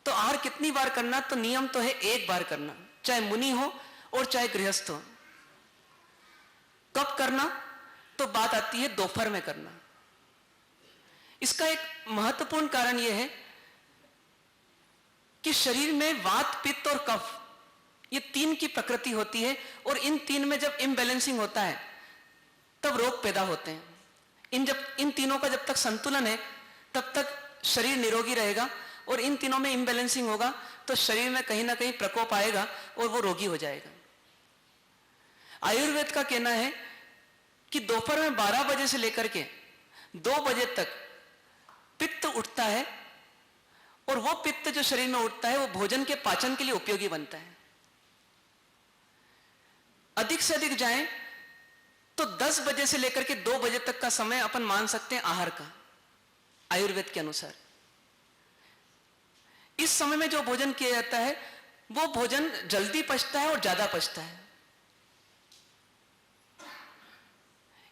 तो आहार कितनी बार करना? तो नियम तो है एक बार करना, चाहे मुनि हो और चाहे गृहस्थ हो। कब करना? तो बात आती है दोपहर में करना। इसका एक महत्वपूर्ण कारण यह है कि शरीर में वात, पित्त और कफ, ये तीन की प्रकृति होती है, और इन तीन में जब इम्बैलेंसिंग होता है तब रोग पैदा होते हैं। इन तीनों का जब तक संतुलन है तब तक शरीर निरोगी रहेगा, और इन तीनों में इम्बैलेंसिंग होगा तो शरीर में कहीं ना कहीं प्रकोप आएगा और वो रोगी हो जाएगा। आयुर्वेद का कहना है कि दोपहर में 12 बजे से लेकर के 2 बजे तक पित्त उठता है, और वो पित्त जो शरीर में उठता है वो भोजन के पाचन के लिए उपयोगी बनता है। अधिक से अधिक जाएं तो 10 बजे से लेकर के 2 बजे तक का समय अपन मान सकते हैं आहार का, आयुर्वेद के अनुसार। इस समय में जो भोजन किया जाता है वो भोजन जल्दी पचता है और ज्यादा पचता है।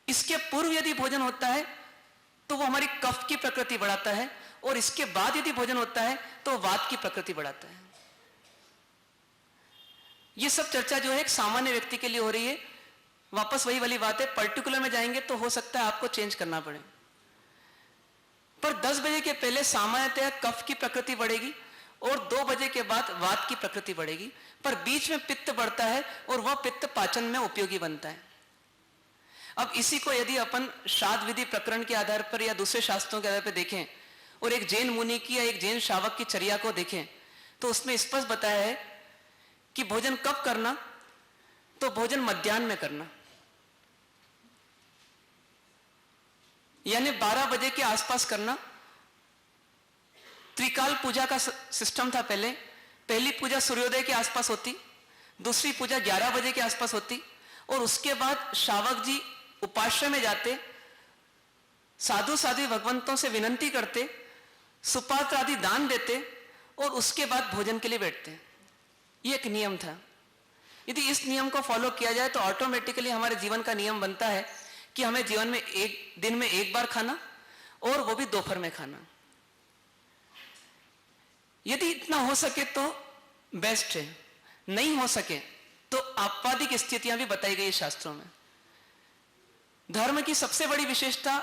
इसके पूर्व यदि भोजन होता है तो वो हमारी कफ की प्रकृति बढ़ाता है, और इसके बाद यदि भोजन होता है तो वात की प्रकृति बढ़ाता है। ये सब चर्चा जो है एक सामान्य व्यक्ति के लिए हो रही है। वापस वही वाली बात है, पर्टिकुलर में जाएंगे तो हो सकता है आपको चेंज करना पड़े, पर 10 बजे के पहले सामान्यतः कफ की प्रकृति बढ़ेगी और 2 बजे के बाद वात की प्रकृति बढ़ेगी, पर बीच में पित्त बढ़ता है और वह पित्त पाचन में उपयोगी बनता है। अब इसी को यदि अपन श्राद्ध विधि प्रकरण के आधार पर या दूसरे शास्त्रों के आधार पर देखें और एक जैन मुनि की या एक जैन शावक की चर्या को देखें तो उसमें स्पष्ट बताया है कि भोजन कब करना, तो भोजन मध्याह्न में करना, यानी 12 बजे के आसपास करना। त्रिकाल पूजा का सिस्टम था पहले। पहली पूजा सूर्योदय के आसपास होती, दूसरी पूजा 11 बजे के आसपास होती, और उसके बाद शावक जी उपाश्रय में जाते, साधु साध्वी भगवंतों से विनंती करते, सुपात्र आदि दान देते, और उसके बाद भोजन के लिए बैठते। ये एक नियम था। यदि इस नियम को फॉलो किया जाए तो ऑटोमेटिकली हमारे जीवन का नियम बनता है कि हमें जीवन में एक दिन में एक बार खाना, और वो भी दोपहर में खाना। यदि इतना हो सके तो बेस्ट है, नहीं हो सके तो आपवादिक स्थितियां भी बताई गई शास्त्रों में। धर्म की सबसे बड़ी विशेषता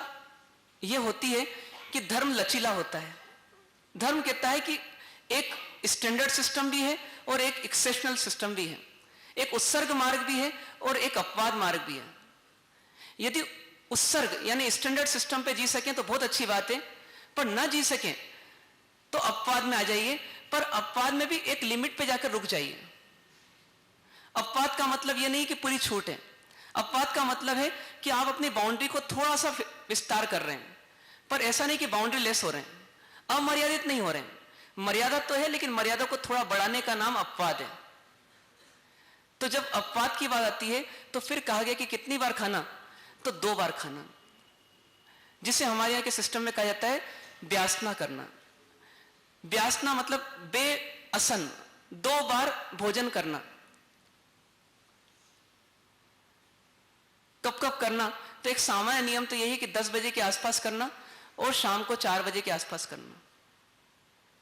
यह होती है कि धर्म लचीला होता है। धर्म कहता है कि एक स्टैंडर्ड सिस्टम भी है और एक एक्सेप्शनल सिस्टम भी है, एक उत्सर्ग मार्ग भी है और एक अपवाद मार्ग भी है। यदि उत्सर्ग यानी स्टैंडर्ड सिस्टम पे जी सकें तो बहुत अच्छी बात है, पर ना जी सकें तो अपवाद में आ जाइए, पर अपवाद में भी एक लिमिट पे जाकर रुक जाइए। अपवाद का मतलब यह नहीं कि पूरी छूट है। अपवाद का मतलब है कि आप अपनी बाउंड्री को थोड़ा सा विस्तार कर रहे हैं, पर ऐसा नहीं कि बाउंड्री लेस हो रहे हैं, अमर्यादित नहीं हो रहे हैं। मर्यादा तो है, लेकिन मर्यादा को थोड़ा बढ़ाने का नाम अपवाद है। तो जब अपवाद की बात आती है तो फिर कहा गया कि कितनी बार खाना, तो 2 बार खाना, जिसे हमारे यहां के सिस्टम में कहा जाता है व्यासना करना। व्यासना मतलब बेअसन 2 बार भोजन करना। कब कब करना, तो एक सामान्य नियम तो यही कि 10 बजे के आसपास करना और शाम को 4 बजे के आसपास करना।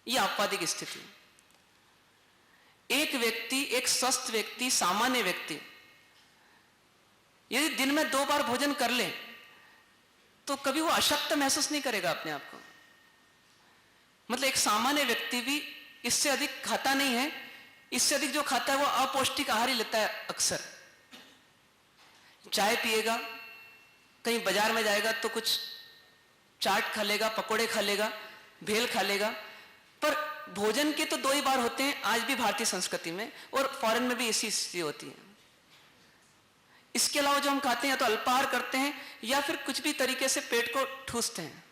यह आपवादिक स्थिति। एक व्यक्ति, एक स्वस्थ व्यक्ति, सामान्य व्यक्ति यदि दिन में 2 बार भोजन कर ले तो कभी वो अशक्त महसूस नहीं करेगा अपने आप को। मतलब एक सामान्य व्यक्ति भी इससे अधिक खाता नहीं है, इससे अधिक जो खाता है वो अपौष्टिक आहार ही लेता है। अक्सर चाय पिएगा, कहीं बाजार में जाएगा तो कुछ चाट खा लेगा, पकोड़े खा लेगा, भेल खा लेगा, पर भोजन के तो 2 ही बार होते हैं आज भी भारतीय संस्कृति में, और फॉरेन में भी इसी स्थिति होती है। इसके अलावा जो हम खाते हैं या तो अल्पाहार करते हैं या फिर कुछ भी तरीके से पेट को ठूसते हैं,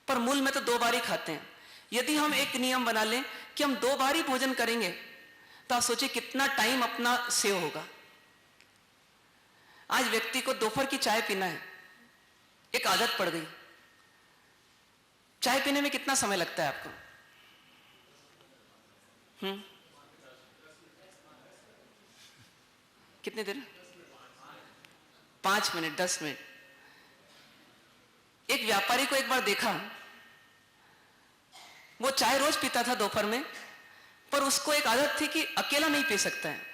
पर मूल में तो 2 बार ही खाते हैं। यदि हम एक नियम बना लें कि हम 2 बार ही भोजन करेंगे तो आप सोचिए कितना टाइम अपना सेव होगा। आज व्यक्ति को दोपहर की चाय पीना है, एक आदत पड़ गई। चाय पीने में कितना समय लगता है आपको? कितनी देर? 5 मिनट, 10 मिनट। एक व्यापारी को एक बार देखा वो चाय रोज पीता था दोपहर में, पर उसको एक आदत थी कि अकेला नहीं पी सकता है।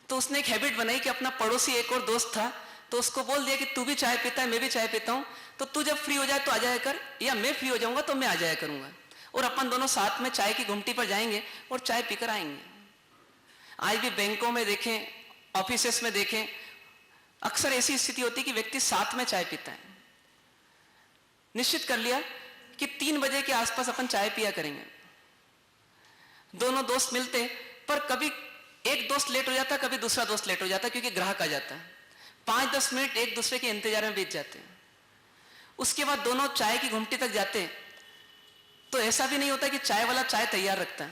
तो उसने एक हैबिट बनाई कि अपना पड़ोसी एक और दोस्त था, तो उसको बोल दिया कि तू भी चाय पीता है, मैं भी चाय पीता हूं, तो तू जब फ्री हो जाए तो आ जाया कर, या मैं फ्री हो जाऊंगा तो मैं आ जाया करूंगा, और अपन दोनों साथ में चाय की घुमटी पर जाएंगे और चाय पीकर आएंगे। आज भी बैंकों में देखें, ऑफिसेस में देखें, अक्सर ऐसी स्थिति होती है कि व्यक्ति साथ में चाय पीता है। निश्चित कर लिया कि 3 बजे के आसपास अपन चाय पिया करेंगे। दोनों दोस्त मिलते, पर कभी एक दोस्त लेट हो जाता, कभी दूसरा दोस्त लेट हो जाता, क्योंकि ग्राहक आ जाता है। 5-10 मिनट एक दूसरे के इंतजार में बीत जाते हैं। उसके बाद दोनों चाय की घुमटी तक जाते, तो ऐसा भी नहीं होता कि चाय वाला चाय तैयार रखता है।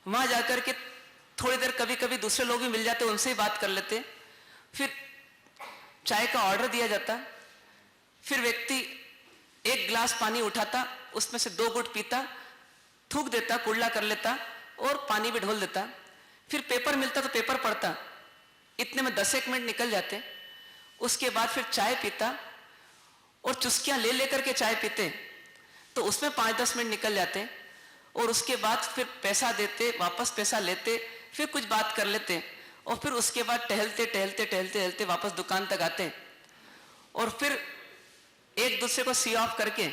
वहां जाकर के थोड़ी देर कभी कभी दूसरे लोग भी मिल जाते, उनसे ही बात कर लेते, फिर चाय का ऑर्डर दिया जाता, फिर व्यक्ति एक गिलास पानी उठाता, उसमें से 2 घूंट पीता, थूक देता, कुल्ला कर लेता और पानी भी ढोल देता, फिर पेपर मिलता तो पेपर पढ़ता, इतने में 10-1 मिनट निकल जाते। उसके बाद फिर चाय पीता और चुस्कियां ले लेकर के चाय पीते, तो उसमें 5-10 मिनट निकल जाते, और उसके बाद फिर पैसा देते, वापस पैसा लेते, फिर कुछ बात कर लेते, और फिर उसके बाद टहलते टहलते टहलते टहलते वापस दुकान तक आते, और फिर एक दूसरे को सी ऑफ करके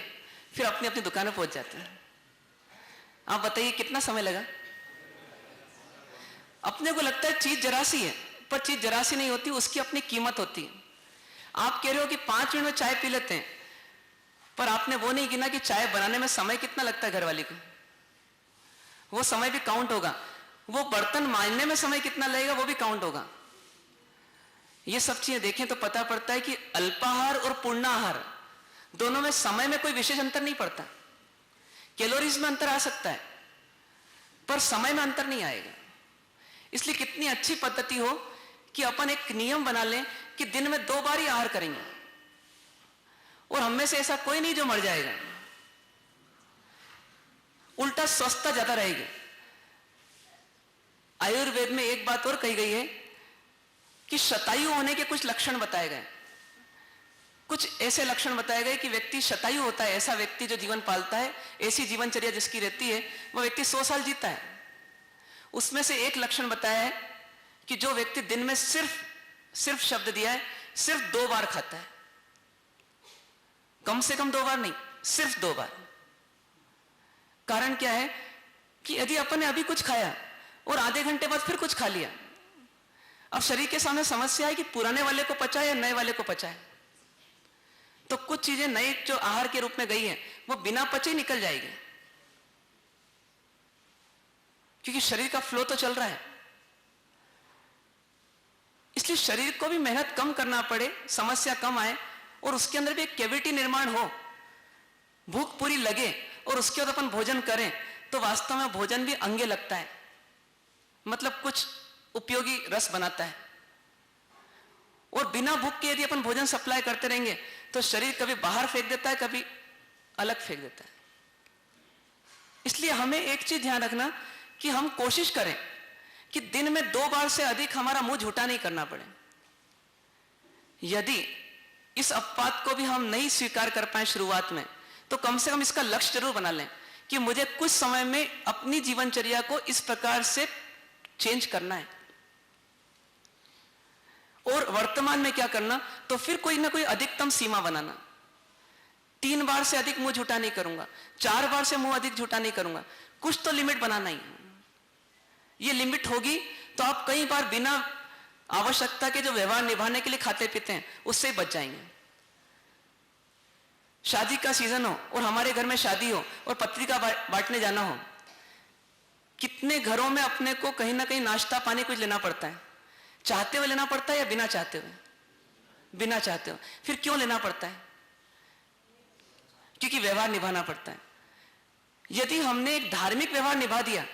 फिर अपनी अपनी दुकान में पहुंच जाते हैं। आप बताइए कितना समय लगा? अपने को लगता है चीज जरासी है, पर चीज जरासी नहीं होती, उसकी अपनी कीमत होती है। आप कह रहे हो कि 5 मिनट में चाय पी लेते हैं, पर आपने वो नहीं गिना कि चाय बनाने में समय कितना लगता है घरवाली को। वो समय भी काउंट होगा, वो बर्तन मांजने में समय कितना लगेगा वो भी काउंट होगा। ये सब चीजें देखें तो पता पड़ता है कि अल्पाहार और पूर्णाहार दोनों में समय में कोई विशेष अंतर नहीं पड़ता। कैलोरीज में अंतर आ सकता है, पर समय में अंतर नहीं आएगा। इसलिए कितनी अच्छी पद्धति हो कि अपन एक नियम बना लें कि दिन में 2 बार ही आहार करेंगे, और हम में से ऐसा कोई नहीं जो मर जाएगा, उल्टा स्वस्थता ज्यादा रहेगी। आयुर्वेद में एक बात और कही गई है कि शतायु होने के कुछ लक्षण बताए गए। कुछ ऐसे लक्षण बताए गए कि व्यक्ति शतायु होता है, ऐसा व्यक्ति जो जीवन पालता है, ऐसी जीवनचर्या जिसकी रहती है, वह व्यक्ति 100 साल जीता है। उसमें से एक लक्षण बताया है कि जो व्यक्ति दिन में सिर्फ शब्द दिया है, सिर्फ 2 बार खाता है, कम से कम 2 बार नहीं, सिर्फ 2 बार। कारण क्या है कि यदि अपन ने अभी कुछ खाया और आधे घंटे बाद फिर कुछ खा लिया, अब शरीर के सामने समस्या है कि पुराने वाले को पचाए या नए वाले को पचाए। तो कुछ चीजें नए जो आहार के रूप में गई हैं वो बिना पचे निकल जाएगी, क्योंकि शरीर का फ्लो तो चल रहा है। इसलिए शरीर को भी मेहनत कम करना पड़े, समस्या कम आए, और उसके अंदर भी एक कैविटी निर्माण हो, भूख पूरी लगे, और उसके बाद अपन भोजन करें तो वास्तव में भोजन भी अंगे लगता है, मतलब कुछ उपयोगी रस बनाता है। और बिना भूख के यदि अपन भोजन सप्लाई करते रहेंगे तो शरीर कभी बाहर फेंक देता है, कभी अलग फेंक देता है। इसलिए हमें एक चीज ध्यान रखना कि हम कोशिश करें कि दिन में 2 बार से अधिक हमारा मुंह झूठा नहीं करना पड़े। यदि इस अपवाद को भी हम नहीं स्वीकार कर पाए शुरुआत में, तो कम से कम इसका लक्ष्य जरूर बना लें कि मुझे कुछ समय में अपनी जीवनचर्या को इस प्रकार से चेंज करना है। और वर्तमान में क्या करना, तो फिर कोई ना कोई अधिकतम सीमा बनाना। 3 बार से अधिक मुंह झूठा नहीं करूंगा, 4 बार से मुंह अधिक झूठा नहीं करूंगा, कुछ तो लिमिट बनाना ही। ये लिमिट होगी तो आप कई बार बिना आवश्यकता के जो व्यवहार निभाने के लिए खाते पीते हैं उससे ही बच जाएंगे। शादी का सीजन हो और हमारे घर में शादी हो और पत्रिका बांटने जाना हो, कितने घरों में अपने को कहीं ना कहीं नाश्ता पानी कुछ लेना पड़ता है, चाहते हुए लेना पड़ता है या बिना चाहते हुए? बिना चाहते हुए। फिर क्यों लेना पड़ता है? क्योंकि व्यवहार निभाना पड़ता है। यदि हमने एक धार्मिक व्यवहार निभा दिया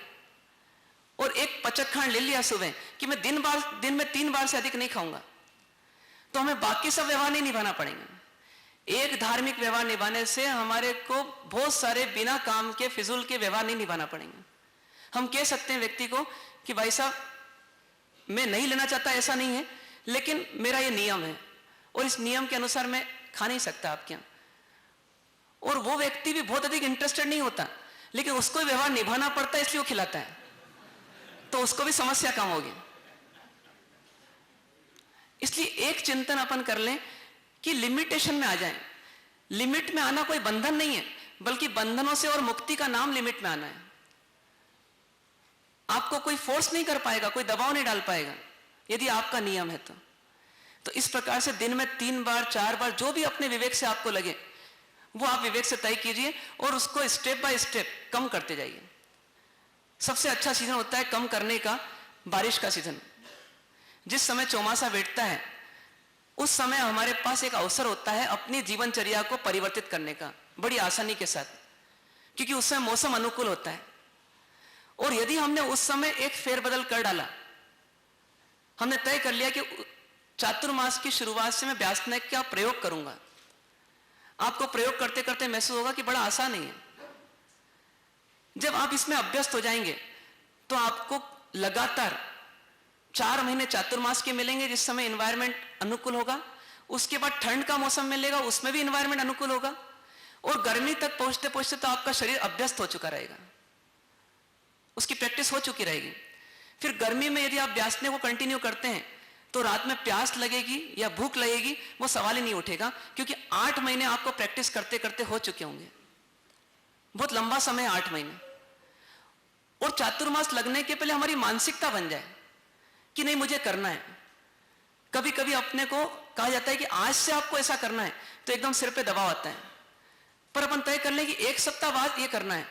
और एक पचक्खान ले लिया सुबह कि मैं दिन में 3 बार से अधिक नहीं खाऊंगा, तो हमें बाकी सब व्यवहार नहीं निभाना पड़ेंगे। एक धार्मिक व्यवहार निभाने से हमारे को बहुत सारे बिना काम के फिजूल के व्यवहार नहीं निभाना पड़ेंगे। हम कह सकते हैं व्यक्ति को कि भाई साहब मैं नहीं लेना चाहता, ऐसा नहीं है, लेकिन मेरा ये नियम है और इस नियम के अनुसार मैं खा नहीं सकता आपके यहाँ, और वो व्यक्ति भी बहुत अधिक इंटरेस्टेड नहीं होता, लेकिन उसको व्यवहार निभाना पड़ता है इसलिए वो खिलाता है, तो उसको भी समस्या कम होगी। इसलिए एक चिंतन अपन कर लें कि लिमिटेशन में आ जाएं। लिमिट में आना कोई बंधन नहीं है, बल्कि बंधनों से और मुक्ति का नाम लिमिट में आना है। आपको कोई फोर्स नहीं कर पाएगा, कोई दबाव नहीं डाल पाएगा, यदि आपका नियम है तो इस प्रकार से दिन में 3 बार 4 बार जो भी अपने विवेक से आपको लगे वो आप विवेक से तय कीजिए और उसको स्टेप बाय स्टेप कम करते जाइए। सबसे अच्छा सीजन होता है कम करने का बारिश का सीजन। जिस समय चौमासा बैठता है उस समय हमारे पास एक अवसर होता है अपनी जीवनचर्या को परिवर्तित करने का बड़ी आसानी के साथ, क्योंकि उस समय मौसम अनुकूल होता है। और यदि हमने उस समय एक फेरबदल कर डाला, हमने तय कर लिया कि चातुर्मास की शुरुआत से मैं व्यासनायक का प्रयोग करूंगा, आपको प्रयोग करते करते महसूस होगा कि बड़ा आसान नहीं है। जब आप इसमें अभ्यस्त हो जाएंगे तो आपको लगातार 4 महीने चातुर्मास के मिलेंगे जिस समय एनवायरनमेंट अनुकूल होगा, उसके बाद ठंड का मौसम मिलेगा, उसमें भी एनवायरनमेंट अनुकूल होगा, और गर्मी तक पहुंचते पहुंचते तो आपका शरीर अभ्यस्त हो चुका रहेगा, उसकी प्रैक्टिस हो चुकी रहेगी। फिर गर्मी में यदि आप व्यासने को कंटिन्यू करते हैं तो रात में प्यास लगेगी या भूख लगेगी वो सवाल ही नहीं उठेगा, क्योंकि 8 महीने आपको प्रैक्टिस करते करते हो चुके होंगे। बहुत लंबा समय 8 महीने। और चातुर्मास लगने के पहले हमारी मानसिकता बन जाए कि नहीं मुझे करना है। कभी कभी अपने को कहा जाता है कि आज से आपको ऐसा करना है, तो एकदम सिर पे दबाव आता है, पर अपन तय कर लें कि 1 सप्ताह बाद ये करना है,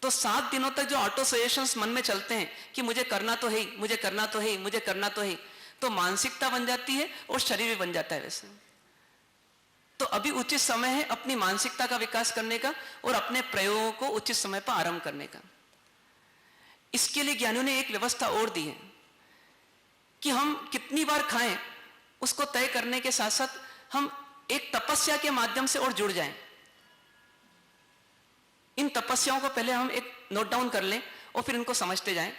तो 7 दिनों तक जो ऑटो सजेशंस मन में चलते हैं कि मुझे करना तो है ही, मुझे करना तो है ही, मुझे करना तो है ही, तो मानसिकता बन जाती है और शरीर भी बन जाता है वैसे। तो अभी उचित समय है अपनी मानसिकता का विकास करने का और अपने प्रयोगों को उचित समय पर आरंभ करने का। इसके लिए ज्ञानियों ने एक व्यवस्था और दी है कि हम कितनी बार खाएं उसको तय करने के साथ साथ हम एक तपस्या के माध्यम से और जुड़ जाएं। इन तपस्याओं को पहले हम एक नोट डाउन कर लें और फिर इनको समझते जाएं।